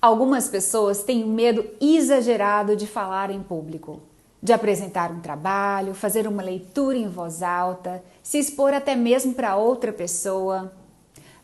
Algumas pessoas têm um medo exagerado de falar em público, de apresentar um trabalho, fazer uma leitura em voz alta, se expor até mesmo para outra pessoa,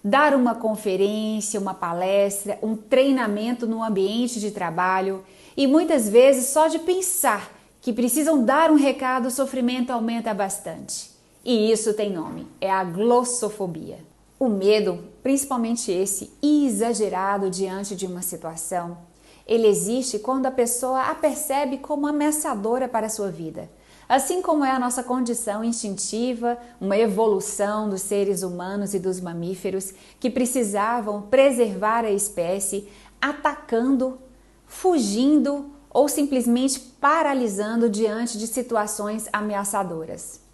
dar uma conferência, uma palestra, um treinamento no ambiente de trabalho e muitas vezes só de pensar que precisam dar um recado, o sofrimento aumenta bastante. E isso tem nome, é a glossofobia. O medo, principalmente esse exagerado diante de uma situação, ele existe quando a pessoa a percebe como ameaçadora para a sua vida. Assim como é a nossa condição instintiva, uma evolução dos seres humanos e dos mamíferos que precisavam preservar a espécie, atacando, fugindo ou simplesmente paralisando diante de situações ameaçadoras.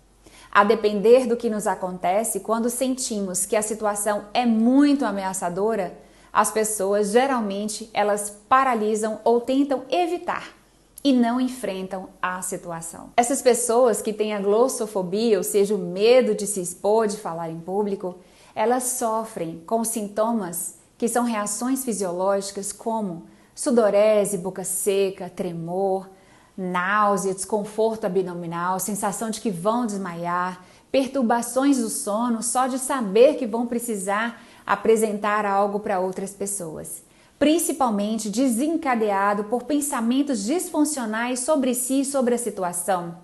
A depender do que nos acontece, quando sentimos que a situação é muito ameaçadora, as pessoas geralmente elas paralisam ou tentam evitar e não enfrentam a situação. Essas pessoas que têm a glossofobia, ou seja, o medo de se expor, de falar em público, elas sofrem com sintomas que são reações fisiológicas como sudorese, boca seca, tremor, náusea, desconforto abdominal, sensação de que vão desmaiar, perturbações do sono só de saber que vão precisar apresentar algo para outras pessoas. Principalmente desencadeado por pensamentos disfuncionais sobre si e sobre a situação,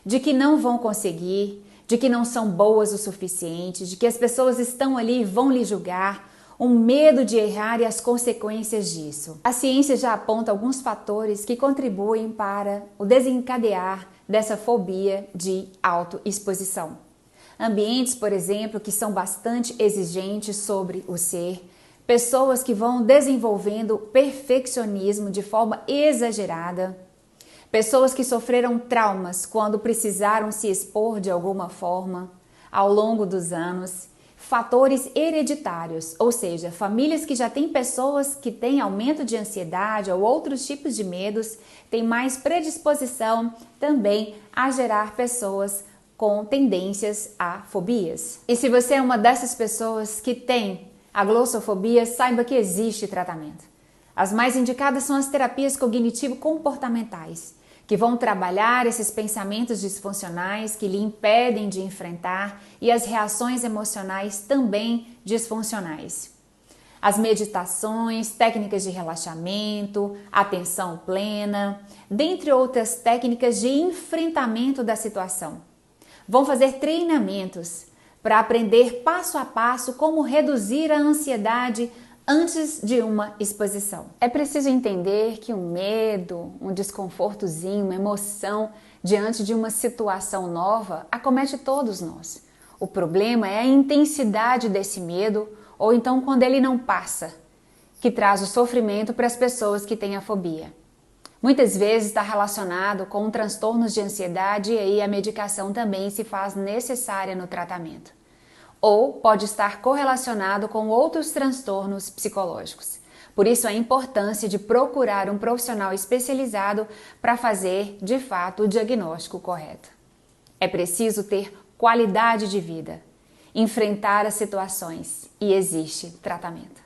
de que não vão conseguir, de que não são boas o suficiente, de que as pessoas estão ali e vão lhe julgar, um medo de errar e as consequências disso. A ciência já aponta alguns fatores que contribuem para o desencadear dessa fobia de autoexposição. Ambientes, por exemplo, que são bastante exigentes sobre o ser, pessoas que vão desenvolvendo perfeccionismo de forma exagerada, pessoas que sofreram traumas quando precisaram se expor de alguma forma ao longo dos anos, fatores hereditários, ou seja, famílias que já têm pessoas que têm aumento de ansiedade ou outros tipos de medos, têm mais predisposição também a gerar pessoas com tendências a fobias. E se você é uma dessas pessoas que tem a glossofobia, saiba que existe tratamento. As mais indicadas são as terapias cognitivo-comportamentais, que vão trabalhar esses pensamentos disfuncionais que lhe impedem de enfrentar e as reações emocionais também disfuncionais. As meditações, técnicas de relaxamento, atenção plena, dentre outras técnicas de enfrentamento da situação. Vão fazer treinamentos para aprender passo a passo como reduzir a ansiedade antes de uma exposição. É preciso entender que um medo, um desconfortozinho, uma emoção diante de uma situação nova acomete todos nós. O problema é a intensidade desse medo ou então quando ele não passa, que traz o sofrimento para as pessoas que têm a fobia. Muitas vezes está relacionado com transtornos de ansiedade e aí a medicação também se faz necessária no tratamento. Ou pode estar correlacionado com outros transtornos psicológicos. Por isso a importância de procurar um profissional especializado para fazer, de fato, o diagnóstico correto. É preciso ter qualidade de vida, enfrentar as situações e existe tratamento.